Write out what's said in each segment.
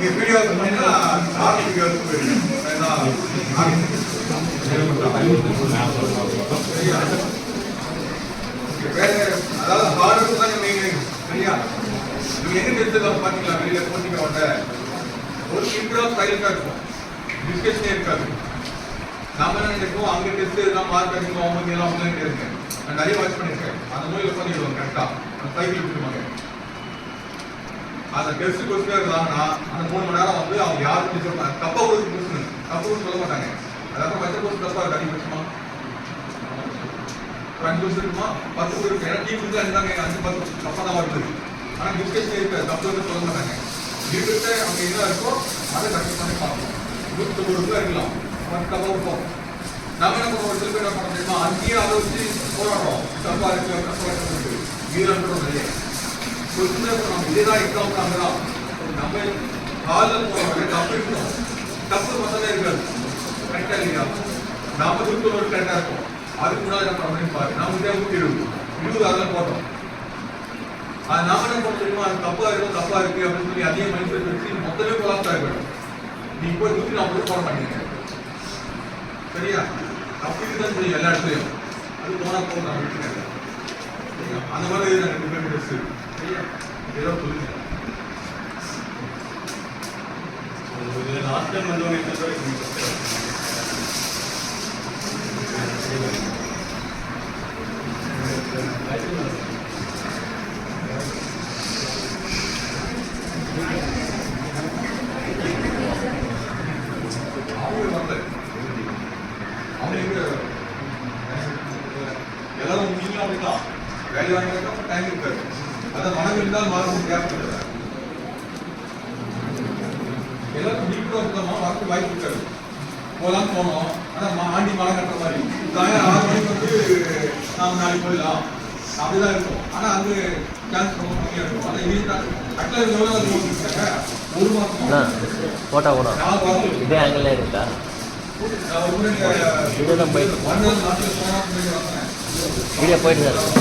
நீங்கள் வீடியோ பண்ணீங்கன்னா art videos போயிருக்கேன் அதாவது ஹார்டு தான் மெயின் சரியா. நீங்கள் எங்கே எடுத்துக்கலாம் பார்த்தீங்களா வெளியில் போட்டிங்க உடனே ஒரு சிம்பிளாக சைலண்டாக இருக்கும், டிஸ்கஷனே இருக்காது. நாம என்ன நினைப்போம் அங்கே டெஸ்ட் எல்லாம் மார்க் அடிக்கும் அவங்க எல்லாம் அவங்க இருக்கேன். நான் நிறைய வாட்ச் பண்ணியிருக்கேன். அந்த மூலையில் பண்ணிடுவாங்க கரெக்டாக அந்த சைக்கிள் விட்டுருவாங்க. அந்த டெஸ்ட் கொஸ்டின் இருந்தாங்கன்னா அந்த 3 மணி நேரம் வந்து அவங்க யாருன்னு சொல்றாங்க தப்பா ஒரு கொஸ்டின் தப்பு சொல்ல மாட்டாங்க. அதாவது மற்ற கொஸ்டின் தப்பா இருக்கு அதிகபட்சமா 5 கொஸ்டின் இருக்குமா 10 கூட இருக்கு. ஏன்னா டீம் வந்து அஞ்சாங்க 5-10 தப்பா தான் வருது. ஆனால் டிஸ்கஷன் இருக்கு தப்பு வந்து சொல்ல மாட்டாங்க. இருக்கிறத அவங்க என்ன இருக்கோ அதை கரெக்ட் பண்ணி பார்ப்போம். 190 இருக்கலாம் தப்பா இருப்போம். நம்ம என்ன பண்ணுவோம் சில பேர் என்ன பண்ண முடியுமா அங்கேயே அதை வச்சு போராடுறோம் தப்பா இருக்கு தப்பா இருக்கு வீரன்றோம் நிறைய கொஸ்டின் நம்ம இதேதான் எக்ஸாம்பிள் அங்கதான் நம்ம ஹாலில் போகிறவங்க தப்பு இருக்கணும் தப்பு மொத்தமே இருக்காது கரெக்டாக இல்லையா. 40 ஒரு கரெக்டாக இருக்கும். அதுக்கு முன்னாடி நம்ம அப்படின்னு பாரு நம்ம இதே 20 அதில் போட்டோம். அது நாம என்ன பண்ண தெரியுமா அது தப்பா இருக்கும் தப்பா இருக்கு அப்படின்னு சொல்லி அதே மைண்ட் செட் வச்சு மொத்தமே போலாம்தான் இருக்கணும். நீங்க போய் 140 போட மாட்டீங்க சரியா. தப்பு இருக்குதான் தெரியும் எல்லா இடத்துலையும். அது போனா போகும் நான் விட்டுருக்கேன். அந்த மாதிரி நாங்கள் டிஃபரெண்ட் சரியா ஏதோ சொல்லுங்க. லாஸ்ட் டைம் வந்தவங்க எல்லாரும் நீங்களும் அப்படிதான் வேலை வாங்கினா டைம் இருக்காது. அதான் மனம் இருந்தால் மாறும் கேப் இல்லை. எல்லாரும் நீங்களும் இருக்கமா வரக்கு வாய்ப்பு இருக்காது. போகலான்னு போனோம் ஆனால் ஆண்டி மழை கட்டுற மாதிரி 6 மணிக்கு வந்து நாம் நாளைக்கு போயிடலாம் அப்படிதான் இருக்கும். ஆனால் அங்கே சான்ஸ் ரொம்ப கம்மியாக இருக்கும். அதை அட்லீஸ்ட் எவ்வளோ இருக்காங்க 1 மாதம் போட்டா கூட இதே ஆங்கிள் இருக்கா இதுதான் போயிட்டு வீடியோ போயிட்டு தான் இருக்கு.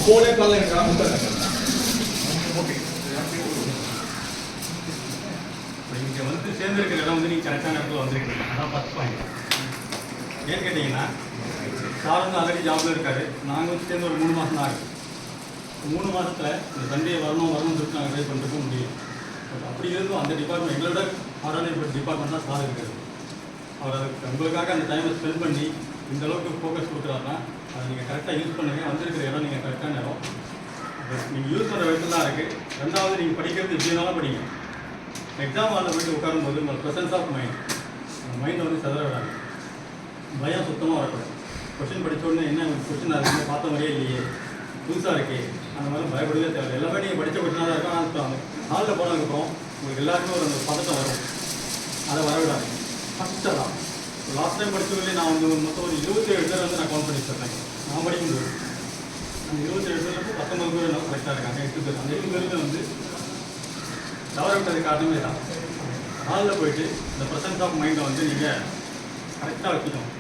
போனே கால எனக்கு இங்கே வந்து சேர்ந்துருக்கிற இடம் வந்து நீங்கள் கரெக்டான இடத்துல வந்துருக்கீங்க. அதான் ஃபஸ்ட் பாயிண்ட். ஏன்னு கேட்டிங்கன்னா சார் வந்து ஆல்ரெடி ஜாபில் இருக்காரு. நாங்கள் வந்து சேர்ந்து ஒரு 3 மாதம் தான் ஆகுது. 3 மாதத்தில் இந்த சண்டே வரணும்னு சொல்லிட்டு நாங்கள் ட்ரை பண்ணிருக்க முடியும். பட் அப்படி இருந்தும் அந்த டிபார்ட்மெண்ட் எங்களோட ஆர்கானிக் டிபார்ட்மெண்ட் தான் சார் இருக்காரு. அவர் அதுக்கு உங்களுக்காக அந்த டைமை ஸ்பெண்ட் பண்ணி இந்த அளவுக்கு ஃபோக்கஸ் கொடுக்குறாருன்னா அதை நீங்கள் கரெக்டாக யூஸ் பண்ணுங்கள். வந்திருக்கிற இடம் நீங்கள் கரெக்டான இடம். நீங்கள் யூஸ் பண்ணுற விதத்தில் தான் இருக்குது. 2வது நீங்கள் படிக்கிறது எப்படினாலும் படிங்க. எக்ஸாம் ஹாலில் போய்ட்டு உட்காரும்போது உங்கள் ப்ரெசன்ஸ் ஆஃப் மைண்டை வந்து செதற விடாது. பயம் சுத்தமாக வரக்கூடாது. கொஸ்டின் படித்த உடனே என்ன கொஸ்டின் இருக்குன்னு பார்த்த மாதிரியே இல்லையே புதுசாக இருக்கே அந்த மாதிரி பயப்படவே தேவை. எல்லாமே நீங்கள் படித்த கொஸ்டினாக தான் இருக்கும். ஆனால் ஹாலில் போனதுக்கப்புறம் உங்களுக்கு எல்லாருமே ஒரு அந்த பதட்டம் வரும். அதை வரவிடாது. ஃபஸ்ட்டு தான் லாஸ்ட் டைம் படித்தவங்களே நான் வந்து மொத்தம் ஒரு 27 பேர் வந்து நான் கவுண்ட் பண்ணி வச்சுருந்தேன். நான் படிக்கும்போது அந்த 27 பேருக்கு 19 பேர் எல்லாம் கரெக்டாக இருக்காங்க. 8 பேர் அந்த 8 பேருக்கு வந்து தவற விட்டது காரணமே தான். ஹாலில் போயிட்டு இந்த ப்ரெசன்ஸ் ஆஃப் மைண்டை வந்து நீங்கள் கரெக்டாக வச்சுக்கணும்.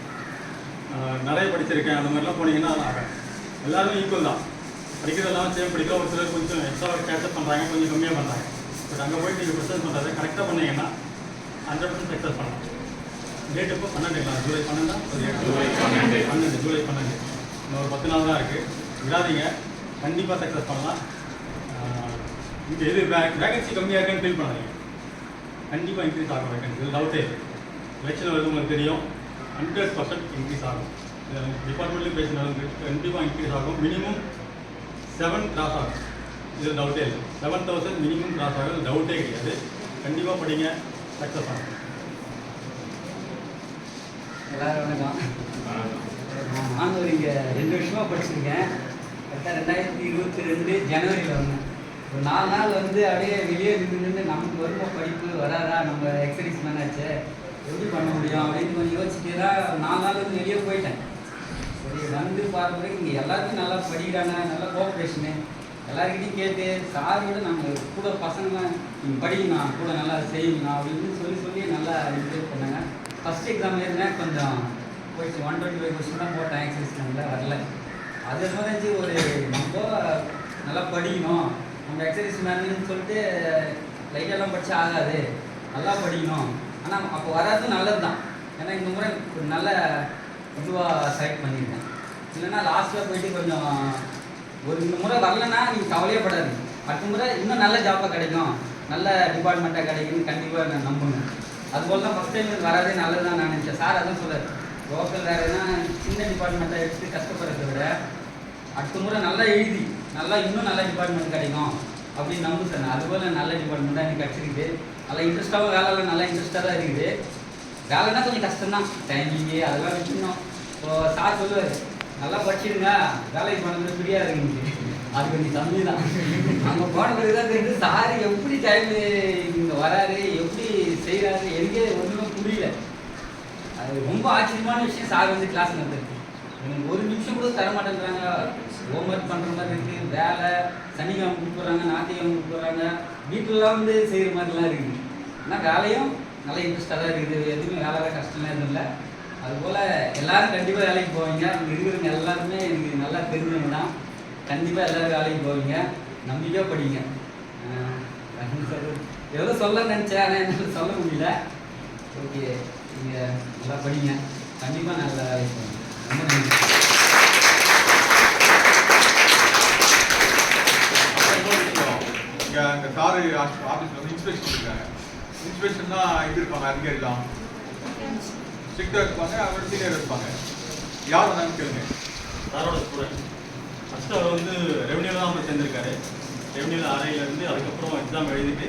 நிறைய படிச்சிருக்கேன் அந்த மாதிரிலாம் போனீங்கன்னா எல்லாருமே ஈக்குவல் தான். படிக்கிறதெல்லாம் சேம் படிக்கிற ஒரு சிலர் கொஞ்சம் எக்ஸ்ட்ரா கேட்சப் பண்ணுறாங்க, கொஞ்சம் கம்மியாக பண்ணுறாங்க. பட் அங்கே போய்ட்டு நீங்கள் ப்ரெசன்ட் பண்ணுறதை கரெக்டாக பண்ணிங்கன்னா 100% சக்ஸஸ் பண்ணலாம். டேட் இப்போ 12 ஜூலை 12 ஜூலை 12 இன்னும் ஒரு 10 நாள் தான் இருக்குது. விடாதீங்க, கண்டிப்பாக சக்ஸஸ் பண்ணலாம். இங்கே எது வேகன்சி கம்மியாக இருக்குன்னு ஃபீல் பண்ணாதீங்க. கண்டிப்பாக இன்க்ரீஸ் ஆகும் வேகன்சி. இது டவுட்டே இல்லை. எலெக்ஷன் வருது உங்களுக்கு தெரியும். 100% இன்க்ரீஸ் ஆகும். டிபார்ட்மெண்ட்லேயும் பேசினாலும் கண்டிப்பாக இன்க்ரீஸ் ஆகும். மினிமம் 7 கிராஸ் ஆகும். இது டவுட்டே இல்லை. 7,000 மினிமம் கிராஸ் ஆகும். டவுட்டே கிடையாது. கண்டிப்பாக படிங்க, சக்ஸஸ் ஆகும். எல்லாரும் வணக்கம். நான் ஒரு இங்கே 2 வருஷமாக படிச்சிருக்கேன். கரெக்டாக 2022 ஜனவரியில் வந்தேன். ஒரு 4 நாள் வந்து அப்படியே வெளியே நின்று நமக்கு வருமா படிப்பு வராதா, நம்ம எக்ஸசைஸ் மேனாச்சு எப்படி பண்ண முடியும் அப்படின்னு கொஞ்சம் யோசிச்சுட்டு தான் 4 நாள் வந்து வெளியே போயிட்டேன். சரி வந்து பார்க்கும்போது இங்கே எல்லாருக்கும் நல்லா படிக்கிறாங்க, நல்லா கோஆப்ரேஷனு. எல்லாருக்கிட்டையும் கேட்டு சார் விட நம்ம கூட பசங்களாம் நீங்கள் படிக்கணும், கூட நல்லா செய்யணும் அப்படின்னு சொல்லி நல்லா என்கரேஜ் பண்ணாங்க. ஃபஸ்ட் எக்ஸாம் எழுதினேன், கொஞ்சம் போயிடுச்சு. 125 கொஸ்டின் தான் போட்டேன். எக்ஸசைஸ் நல்லா வரல. அது மாதிரி ஒரு நம்ம நல்லா படிக்கணும், நம்ம எக்ஸசைஸ் மேனுன்னு சொல்லிட்டு லைட்டெல்லாம் படிச்சா ஆகாது, நல்லா படிக்கணும். ஆனால் அப்போ வராது நல்லது தான். ஏன்னா இந்த முறை ஒரு நல்ல இதுவாக செலக்ட் பண்ணியிருக்கேன். இல்லைன்னா லாஸ்ட்டில் போயிட்டு கொஞ்சம் இந்த முறை வரலன்னா நீங்கள் கவலையப்படாது. அடுத்த முறை இன்னும் நல்ல ஜாப்பாக கிடைக்கும், நல்ல டிபார்ட்மெண்ட்டாக கிடைக்குன்னு கண்டிப்பாக நான் நம்பணும். அதுபோல் தான் ஃபஸ்ட் டைம் வரதே நல்லது தான் நான் நினச்சேன். சார் அதான் சொல்கிறார், லோக்கல் வேறு எதுனா சின்ன டிபார்ட்மெண்ட்டாக எடுத்து கஷ்டப்படுறத விட அடுத்த முறை நல்லா எழுதி நல்லா இன்னும் நல்ல டிபார்ட்மெண்ட் கிடைக்கும் அப்படின்னு நம்பு சார். நான் அதுபோல் நல்ல டிபார்ட்மெண்ட்டாக எனக்கு கிடச்சிருக்கு. நல்லா இன்ட்ரெஸ்ட்டாகவும் வேலைலாம் நல்லா இன்ட்ரெஸ்ட்டாக தான் இருக்குது. வேலைன்னா கொஞ்சம் கஷ்டம்தான், டைமிங்கு அதெல்லாம் வச்சுக்கணும். இப்போ சார் சொல்லுவார், நல்லா படிச்சிடுங்க வேலைக்கு போனது ஃப்ரீயாக இருக்குங்க. அது கொஞ்சம் கம்மி தான். அங்கே போன பிறகு தான் தெரியுது சார் எப்படி டைமு இங்கே வராரு, எப்படி செய்கிறாரு, எனக்கே ஒன்றுமே புரியல. அது ரொம்ப ஆச்சரியமான விஷயம். சார் வந்து கிளாஸ் நடந்துருக்கு, எனக்கு ஒரு நிமிஷம் கூட தர மாட்டேங்கிறாங்க. ஹோம்ஒர்க் பண்ணுற மாதிரி இருக்குது, வேலை சனிக்கிழமை கொடுக்குறாங்க, ஞாயிற்றுக்கிழமை கொடுக்குறாங்க, வீட்டிலலாம் வந்து செய்கிற மாதிரிலாம் இருக்குது. ஆனால் வேலையும் நல்ல இன்ட்ரெஸ்ட்டாக தான் இருக்குது, எதுவுமே வேலை கஷ்டம்லாம் எதுவும் இல்லை. அதுபோல் எல்லோரும் கண்டிப்பாக வேலைக்கு போவீங்க. இங்கே இருக்கிறவங்க எல்லாருமே எனக்கு நல்லா தெரிஞ்சவங்க தான். கண்டிப்பாக எல்லோரும் வேலைக்கு போவீங்க, நம்பிக்கையாக படிங்க. எவ்வளோ சொல்ல நினச்சேன், ஆனால் என்னால் சொல்ல முடியல. ஓகே, நீங்கள் நல்லா படிங்க, கண்டிப்பாக நல்ல வேலைக்கு போவீங்க. ரொம்ப நன்றி. இங்கே சாரு ஆஃபீஸில் வந்து இன்ஸ்பெக்ஷன் இருக்காங்க. இன்ஸ்பெக்ஷன்னா எப்படி இருப்பாங்க, அதிகாரிலாம் ஸ்ட்ரிக்டாக இருப்பாங்க, அவரோட சீனியர் இருப்பாங்க. யார் வந்தாங்கன்னு கேளுங்க. சாரோட ஸ்டூடெண்ட் ஃபஸ்ட்டு அவர் வந்து ரெவன்யூவில் தான் போய் சேர்ந்துருக்காரு. ரெவன்யூவில் அறையிலேருந்து அதுக்கப்புறம் எக்ஸாம் எழுதிட்டு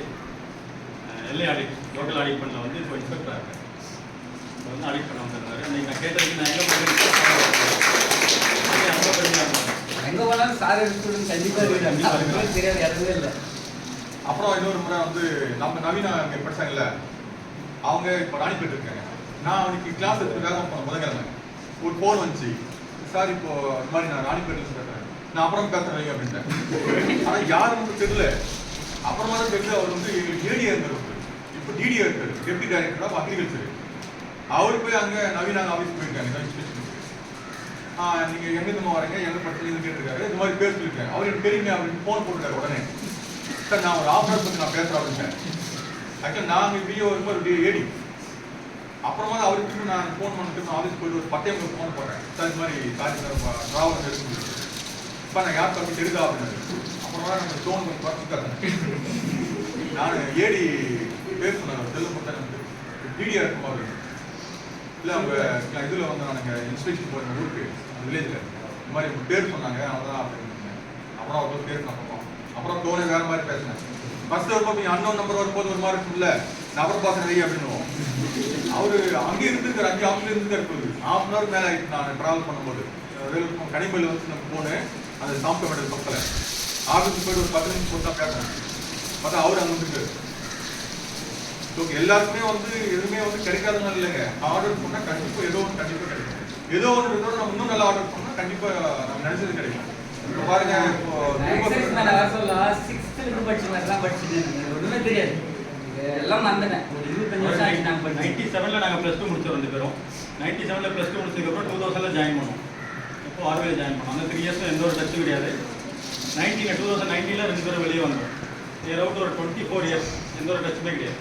எல்ஐ ஆடிட் லோக்கல் ஆடிட் பண்ணல வந்து இப்போ இன்ஸ்பெக்டராக இருக்காரு. இப்போ வந்து ஆடிட் பண்ண வந்திருந்தாரு. இன்றைக்கி நான் கேட்டதுக்கு நான் எங்கே எங்கே போனாலும் சார் ஸ்டூடெண்ட் கண்டிப்பாக இருக்குது, தெரியாது இடமே இல்லை. அப்புறம் இன்னொரு முறை வந்து நம்ம நவீனா இங்கே படித்தாங்கல்ல, அவங்க இப்போ ராணிப்பேட்டு இருக்காங்க. நான் அவனுக்கு கிளாஸ் எடுத்துக்காக போன முதல்கிழமை ஒரு ஃபோன் வந்துச்சு, சார் இப்போ இந்த மாதிரி நான் ராணிப்பேட்டில் பேசுகிறேன், நான் அப்புறம் பேசுகிறேன் அப்படின்ட்டேன். ஆனால் யாரும் தெரியல. அப்புறமா தான் தெரியல, அவர் வந்து ஏடியா இருந்தார், இப்போ டிடியா இருக்காரு, டெப்டி டைரக்டர் ஆஃப் அக்ரிகல்ச்சர். அவரு போய் அங்கே நவீனா ஆஃபீஸ் போயிருக்காங்க. நீங்கள் எங்கேருந்து வரீங்க, எங்கே படிச்சீங்கன்னு கேட்டிருக்காரு. இந்த மாதிரி பேர் சொல்லியிருக்காரு. அவர் எனக்கு தெரியுங்க அப்படின்னு ஃபோன் போட்டுருக்காரு. உடனே சார் நான் ஒரு ஆஃபீஸர் பற்றி நான் பேசுகிறேன் அப்படின்ட்டேன். ஆக்சுவலாக நாங்கள் பிஓ ஒரு ஏடி. அப்புறமா தான் அவருக்கு நான் ஃபோன் பண்ணிட்டு ஆஃபீஸ் போயிட்டு ஒரு பட்டையம் ஃபோன் போடுறேன். சார் இது மாதிரி சாரி சார் ட்ராவல் எடுத்து இப்போ நான் யார் பற்றி எடுக்கா அப்படின்னு. அப்புறமா நம்ம ஃபோன் பண்ணி பார்த்துருக்காரு. நான் ஏடி பேர் சொன்னாங்க, செல்லும் மட்டும் எனக்கு டிடியா இருக்கும் அவர். இல்லை அவங்க இதில் வந்து நாங்கள் இன்ஸ்பெக்ஷன் போயிருந்தேன் ஊருக்கு, அந்த வில்லேஜில். இந்த மாதிரி உங்கள் பேர் சொன்னாங்க, அவங்க தான் அப்படின்னு. அப்புறம் அவர் பேர் நான் பார்ப்போம். அப்புறம் தோணை வேறு மாதிரி பேசினேன். ஃபஸ்ட்டு வரும்போது அன்னோன் நம்பர் வரும்போது ஒரு மாதிரி இருக்கும்ல, நபர் பார்க்குறேன் அப்படின்னுவோம். அவர் அங்கேயே இருந்துருக்காரு, 5 ஆஃபீஸில் இருந்துருக்காரு. போகுது ½ hour மேலே ஆகிட்டு நான் ட்ராவல் பண்ணும்போது கனிமொழி வந்து நம்ம போனேன். அந்த சாப்பிட்ட மேடல் பக்கத்தில் ஆஃபீஸுக்கு போய்ட்டு ஒரு 10 நிமிஷம் போட்டு தான் பேசுகிறேன். பார்த்தா அவர் அங்கே வந்துருக்காரு. ஸோ எல்லாருக்குமே வந்து எதுவுமே வந்து கிடைக்காதனால இல்லைங்க. ஆர்டர் பண்ணால் கண்டிப்பாக ஏதோ ஒன்று கண்டிப்பாக கிடைக்கும். ஏதோ ஒன்று இதோட நம்ம இன்னும் நல்லா ஆர்டர் பண்ணால் கண்டிப்பாக நம்ம நினைச்சது கிடைக்கும். இப்போ பாருங்க, இப்போ 6th படிச்ச மாதிரிலாம் படிச்சுட்டு ஒன்றுமே தெரியாது, எல்லாம் மறந்துட்டேன். ஒரு 25 வருஷம் ஆகிட்டு நாங்கள் 97ல் நாங்கள் +2 முடிச்சோம் 2 பேரும். 97ல் +2 முடிச்சதுக்கப்புறம் 2000ல் ஜாயின் பண்ணோம். இப்போ ஆர்வேல ஜாயின் பண்ணோம். அந்த 3 இயர்ஸும் எந்த ஒரு டச்சும் கிடையாது. 2019ல் 2 பேரும் வெளியே வந்தோம். அவுட் ஒரு 24 இயர்ஸ் எந்த ஒரு டச்சுமே கிடையாது.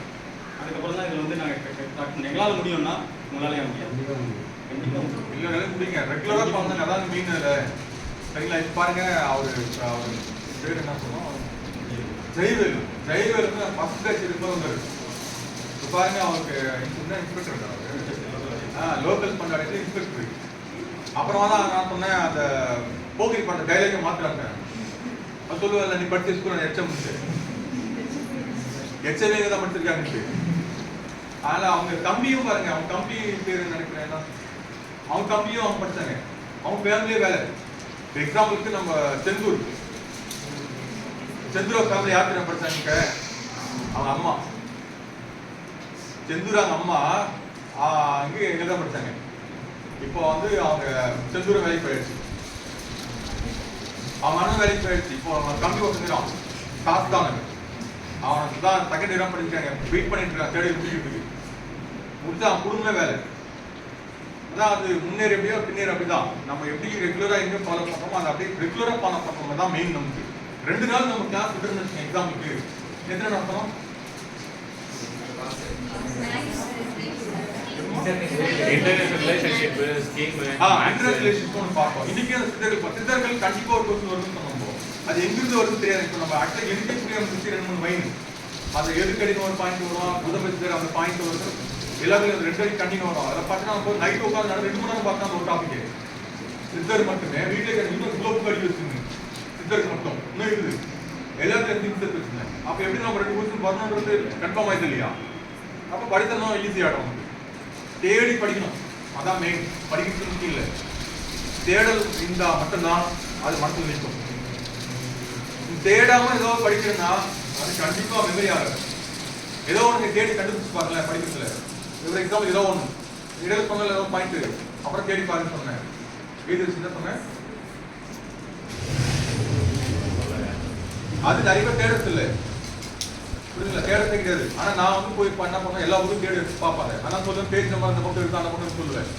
அதுக்கப்புறம் தான் இதில் வந்து நாங்கள் எங்களால் முடியும்னா உங்களாலே முடியாது. இல்லை முடியுங்க, ரெகுலராக பார்த்தாங்க. அதான் மீன் சரிங்களா. இப்போ பாருங்க, அவர் பேர் என்ன சொன்னோம், ஜெய்வேல். ஜெய்வேல் வந்து ஃபஸ்ட் பேட்ச் இருக்கும்போது வந்தார். இப்போ பாருங்க, அவருக்கு இன்ஸ்பெக்டர் இருக்காரு, லோக்கல் பஞ்சாயத்து இன்ஸ்பெக்டர். அப்புறமா தான் நான் சொன்னேன், அந்த போகிரி பண்ணுற டைலாகை மாற்றுறாங்க. அது சொல்லுவாங்க, நீ படித்த ஸ்கூல் எச்எம் எச்எம்ஏ தான் படிச்சிருக்காங்க. அதனால் அவங்க தம்பியும் பாருங்க, அவங்க தம்பி பேர் நினைக்கிறேன், அவங்க தம்பியும் அவங்க படித்தாங்க. அவங்க ஃபேமிலியே வேலை. எக்ஸாம்பிளுக்கு நம்ம செந்தூர் ஃபேமிலி யார் தெரியும் படித்தாங்க, அவங்க அம்மா செந்தூர், அவங்க அம்மா இங்கே எங்கே தான் படித்தாங்க. இப்போ வந்து அவங்க செந்தூர் வேலைக்கு போயிடுச்சு, அவங்க அண்ணன் வேலைக்கு போயிடுச்சு. இப்போ அவங்க தம்பி ஒருத்தங்கிறான் காசு தான், அவனுக்கு தான் செகண்ட் இயராக படிக்கிறாங்க, வெயிட் பண்ணிட்டு இருக்கான், தேடி முடிக்கிறதுக்கு. முடிச்சு அவன் குடும்பமே வேலை. அதான் அது முன்னேறி எப்படியோ பின்னேறி அப்படிதான். நம்ம எப்படி ரெகுலராக எங்கே ஃபாலோ பண்ணுறோமோ அதை அப்படியே ரெகுலராக ஃபாலோ பண்ணுறோம் தான் மெயின் நமக்கு. 2 நாள் நம்ம கிளாஸ் விட்டுருந்துச்சு எக்ஸாமுக்கு எத்தனை நடத்தணும்? International relationship scheme international relationship ஒன்று பார்ப்போம். இன்னைக்கு அந்த சித்தர்கள் கண்டிப்பா ஒரு கொஸ்டின் வருதுன்னு சொன்னோம். அது எங்கிருந்து வருதுன்னு தெரியாது. இப்போ நம்ம ஆக்சுவலி எண்ணிக்கை 2 3 மைன் அது எதுக்கடின்னு ஒரு பாயிண்ட் வரும், புதபெத்தர் அந்த பாயிண்ட் வரும், எல்லாத்துலையும் அந்த 2 வரைக்கும் கண்டினியூ வரும். அதில் பார்த்தீங்கன்னா நைட் உட்காந்து 2 மணி நேரம் பார்த்தா ஒரு டாபிக் சித்தர் மட்டுமே வீட்டில் இன்னும் இவ்வளோ புக் அடிக்க வச்சுருங்க சித்தருக்கு மட்டும் இன்னும் இருக்குது எல்லாத்துலையும் சித்தர் வச்சுருந்தேன். அப்போ எப்படி நம்ம 2 கொஸ்டின் வரணுன்றது கன்ஃபார்ம் ஆயிடுது இல்லையா? அப்போ படித்தணும் ஈஸியாகிடும். தேடி படிக்கணும், அதான் மெயின். படிக்கிறது முக்கியம் இல்லை, தேடல் இருந்தா மட்டும்தான் அது மனசில் நிற்கும். தேடாம ஏதோ படிக்கிறேன்னா அது கண்டிப்பா மெமரி ஆகாது. ஏதோ ஒன்று தேடி கண்டுபிடிச்சு பாருங்களேன் படிக்கிறதுல. ஒரு எக்ஸாம்பிள் ஏதோ ஒன்று இடல் சொன்னல ஏதோ பாயிண்ட் அப்புறம் தேடி பாருன்னு சொன்னேன். வீடு என்ன சொன்னேன்? அது நிறைய பேர் தேடுறது இல்லை, புரியுதுங்களா? தேடத்தே கிடையாது. ஆனா நான் வந்து போய் என்ன பண்ணேன், எல்லா ஊரும் தேடி எடுத்து பார்ப்பாங்க. ஆனா சொல்லுவேன் பேஜ் நம்பர் அந்த பக்கம் இருக்கு அந்த பக்கம் சொல்லுவேன்.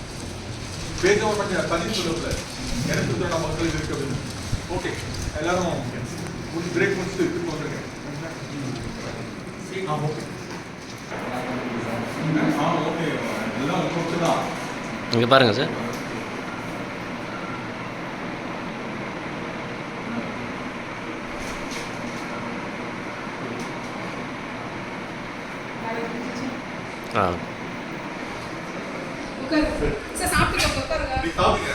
பேஜ் நம்பர் பண்ணி பதிவு சொல்லுவேன் எனக்கு சொல்ல நம்ம மக்கள் இருக்கு அப்படின்னு. ஓகே எல்லாரும் பிரேக் முடிச்சுட்டு திரும்ப வந்துருக்கேன். ஓகே ஓகே எல்லாம் ஓகே தான். இங்கே பாருங்கள் சார். ஆ சாப்பிட்டு சாப்பிடுங்க.